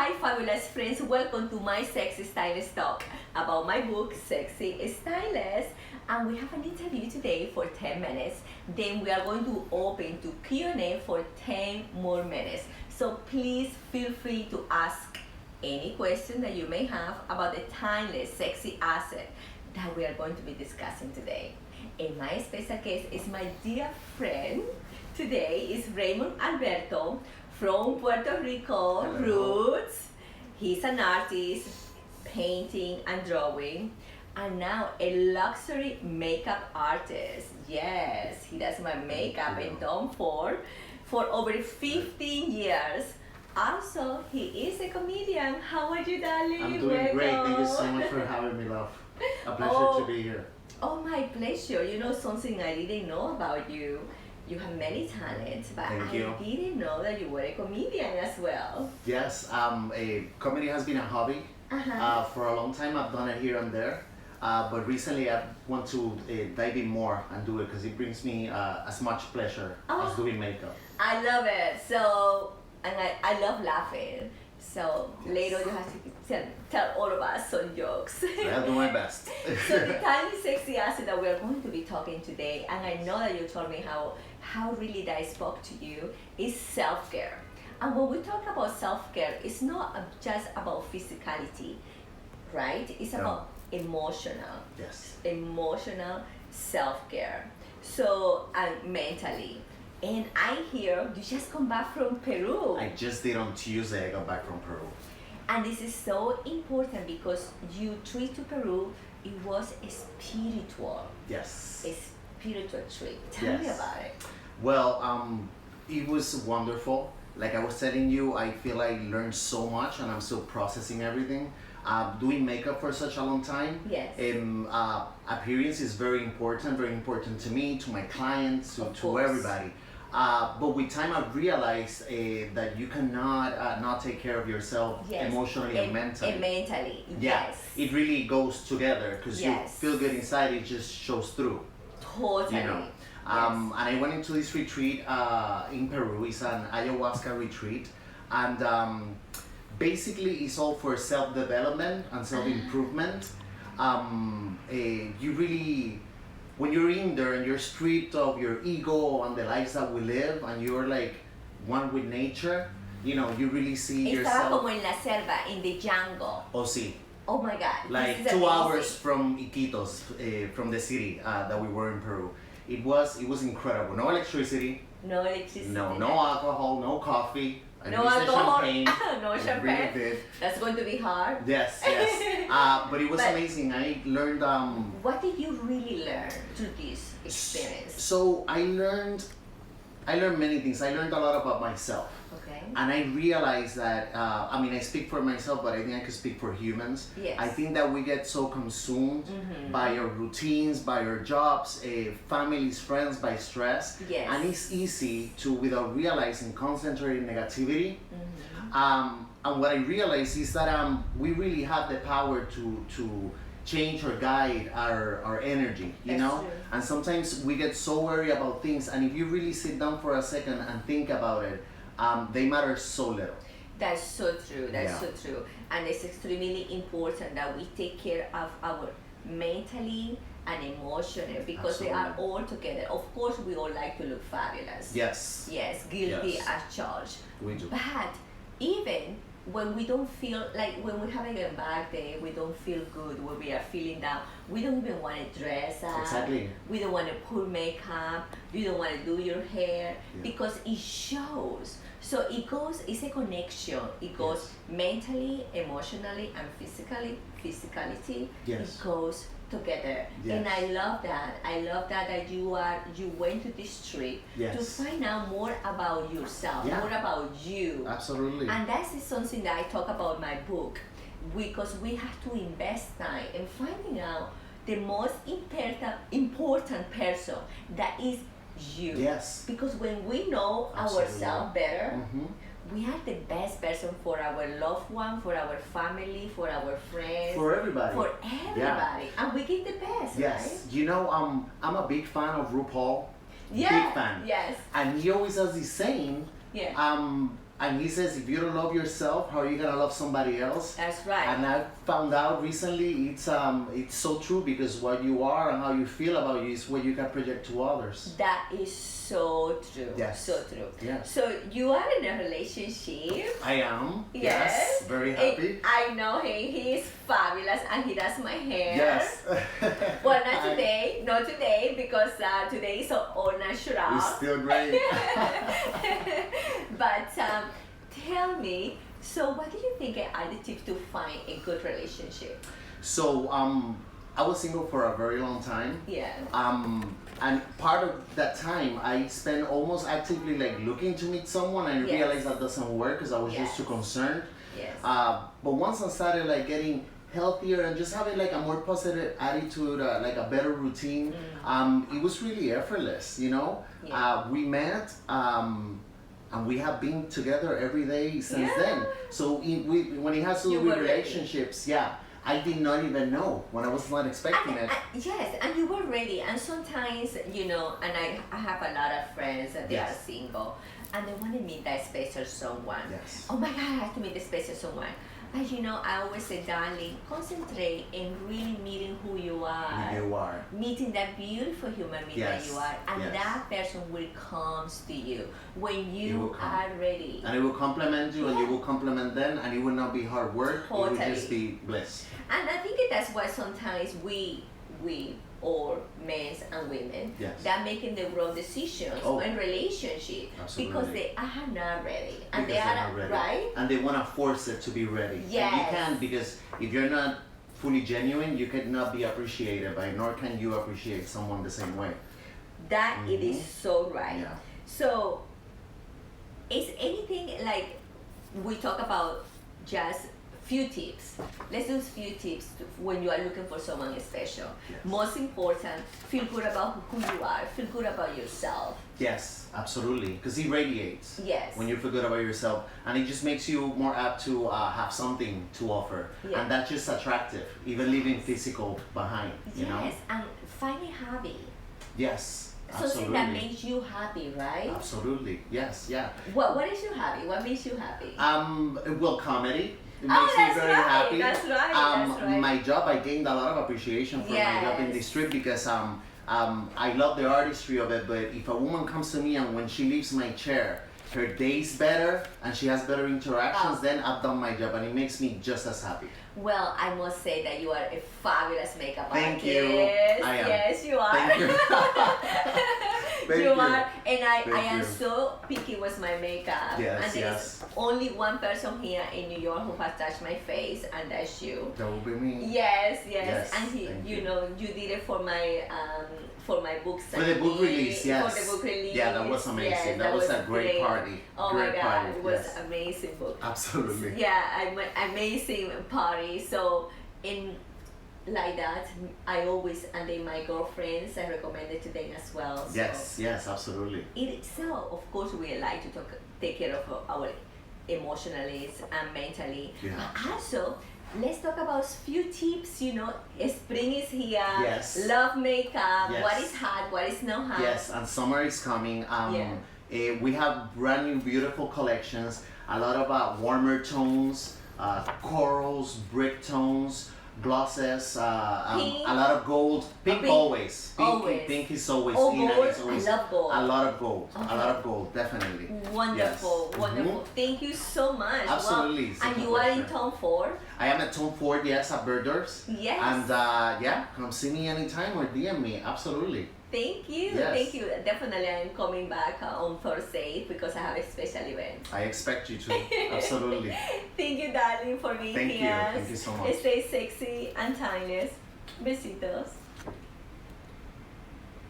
Hi, fabulous friends. Welcome to my Sexy Stylist Talk about my book, Sexy Stylist. And we have an interview today for 10 minutes. Then we are going to open to Q&A for 10 more minutes. So please feel free to ask any question that you may have about the timeless, sexy asset that we are going to be discussing today. And my special guest is my dear friend. Today is Raymond Alberto from Puerto Rico, Hello. roots. He's an artist, painting and drawing, and now a luxury makeup artist. Yes, he does my makeup and Tom Ford for over 15 years. Also, he is a comedian. How are you, darling? I'm doing great. Thank you so much for having me, love. A pleasure to be here. Oh, my pleasure. You know something I didn't know about you. You have many talents, but Thank I you. didn't know that you were a comedian as well. Yes, a comedy has been a hobby for a long time. I've done it here and there, but recently I want to dive in more and do it because it brings me as much pleasure as doing makeup. I love it. So, and I love laughing. So Yes. later you have to tell all of us some jokes. I'll do my best. So the tiny sexy asset that we're going to be talking today, and I know that you told me how really that spoke to you, is self-care. And when we talk about self-care, it's not just about physicality, right? It's about emotional. Yes. Emotional self-care. So, and mentally. And I hear you just come back from Peru. I just did on Tuesday. I got back from Peru. And this is so important because you trip to Peru, it was a spiritual. Yes. A spiritual trip. Tell me Yes. about it. Well, it was wonderful. Like I was telling you, I feel I learned so much and I'm still processing everything. Doing makeup for such a long time. Yes. Appearance is very important to me, to my clients, Of to course. everybody. But with time I've realized that you cannot not take care of yourself Yes. emotionally and mentally. And mentally, Yeah, yes. it really goes together because Yes. you feel good inside, it just shows through. Totally. You know. Yes. And I went into this retreat in Peru. It's an ayahuasca retreat, and basically it's all for self-development and self-improvement. You really, when you're in there and you're stripped of your ego and the lives that we live, and you're like one with nature, you know, you really see Estaba yourself. como en la selva, in the jungle. Oh, sí. Oh my God. Like this is 2 amazing. hours from Iquitos, from the city that we were in Peru. It was incredible. No electricity, No electricity. no alcohol, no coffee. I No used the alcohol. champagne. No I champagne. really did. That's going to be hard. Yes. But it was But- amazing. I learned. What did you really learn through this experience? So I learned many things. I learned a lot about myself. Okay. And I realized that, I speak for myself, but I think I could speak for humans. Yes. I think that we get so consumed by our routines, by our jobs, families, friends, by stress. Yes. And it's easy to, without realizing, concentrate in negativity. And what I realized is that we really have the power to change or guide our energy, you That's know? true. And sometimes we get so worried about things, and if you really sit down for a second and think about it, they matter so little. That's so true. That's Yeah. so true. And it's extremely important that we take care of our mentally and emotionally because they are Absolutely. all together. Of course, we all like to look fabulous. Yes, Yes, guilty Yes. as charged. we do. But even when we don't feel like when we're having a bad day, we don't feel good, when we are feeling down, we don't even want to dress up. Exactly. We don't want to put makeup. You don't want to do your hair Yeah. because it shows. So it goes. It's a connection. It goes mentally, emotionally, and physicality. Yes. It goes together. Yes. And I love that. I love that you went to this trip to Yes. find out more about yourself, Yeah. more about you. Absolutely. And that is something that I talk about in my book because we have to invest time in finding out the most important person that is you. Yes. Because when we know Absolutely. ourselves better, Mhm. we are the best person for our loved one, for our family, for our friends, For everybody. for everybody. And we give the best, Yes. right? You know, I'm a big fan of RuPaul. Yeah. Big fan. Yes. And he always has this saying, Yeah. And he says, if you don't love yourself, how are you gonna love somebody else? That's right. And I found out recently it's so true, because what you are and how you feel about you is what you can project to others. That is so true. Yes. So true. Yes. So you are in a relationship. I am. Yes. Very happy. I know him. He is fabulous, and he does my hair. Yes. Well, not today. Not today, because today is all natural. It's still great. But tell me, so what do you think are the tips to find a good relationship? So I was single for a very long time. Yeah. And part of that time, I spent almost actively like looking to meet someone, and I Yes. realized that doesn't work because I was just Yes. too concerned. Yes. But once I started like getting healthier and just having like a more positive attitude, like a better routine, it was really effortless, you know. Yeah. We met, and we have been together every day since Yeah. then. So when it has to You do with were ready. relationships, I did not even know when I was not expecting it. Yes, and you were ready. And sometimes, you know, and I have a lot of friends that they Yes. are single, and they want to meet that special someone. Yes. Oh my God, I have to meet the special someone. But you know, I always say, darling, concentrate in really meeting who you are. You are. Meeting that beautiful human being Yes, that you are, and yes. that person will come to you when It will you come. are ready. And it will complement you, and you will complement them, and it will not be hard work. It will Totally. just be bliss. And I think that's why sometimes we or men and women Yes. that making the wrong decisions in relationship Absolutely. because they are not ready, and Because they they're are not ready. right. And they want to force it to be ready. And you Yes. can't, because if you're not fully genuine, you cannot be appreciated by, nor can you appreciate someone the same way. That it is so right. Yeah. So, is anything like we talk about just few tips? Let's do few tips when you are looking for someone special. Yes. Most important, feel good about who you are. Feel good about yourself. Yes, absolutely. Because it radiates. Yes. When you feel good about yourself, and it just makes you more apt to have something to offer, Yeah. and that's just attractive. Even leaving physical behind, you know. Yes, and find a hobby. Yes, Something absolutely. that makes you happy, right? Absolutely. Yes. Yeah. What is your hobby? What makes you happy? Well, comedy. It Oh, makes me that's very right, happy. that's right, that's right. My job, I gained a lot of appreciation for my job in Yes. this trip, because I love the artistry of it. But if a woman comes to me and when she leaves my chair, her day's better and she has better interactions, Oh. then I've done my job, and it makes me just as happy. Well, I must say that you are a fabulous makeup Thank artist. you. I am. Yes, you are. Thank you. Thank you you. are, and I Thank am you. so picky with my makeup. Yes, and there yes. is only one person here in New York who has touched my face, and that's you. That will be me. Yes, Yes, and thank you you. know, you did it for my book For the signing. book release, yes. For the book release. Yeah, that was amazing. Yes, that was a great party. Oh Great my God, party. it was yes. amazing book. Absolutely. Yeah, amazing party. So in like that, I always, and then my girlfriends, I recommend it to them as well. So Yes, yes, absolutely. it itself, of course, we like to take care of our emotionally and mentally. Yeah. But also, let's talk about few tips. You know, spring is here. Yes. Love makeup. Yes. What is hot? What is not hot? Yes, and summer is coming. We have brand new beautiful collections, a lot of warmer tones, corals, brick tones, glosses, Pink. a lot of gold. Pink, Pink. always. Pink, Always. pink is always Oh, in, and gold? it's always I love gold. a lot of gold. Okay. A lot of gold, definitely. Wonderful, Yes. wonderful. Mhm. Thank you so much. Absolutely, Wow. such And a you are in pleasure. Tom Ford? I am at Tom Ford, yes, at Birders. Yes. And yeah, come see me anytime or DM me. Absolutely. Thank you. Yes. Thank you. Definitely, I'm coming back on Thursday because I have a special event. I expect you to. Absolutely. Thank you, darling, for being Thank you. here. Thank you so much. Stay sexy and timeless. Besitos.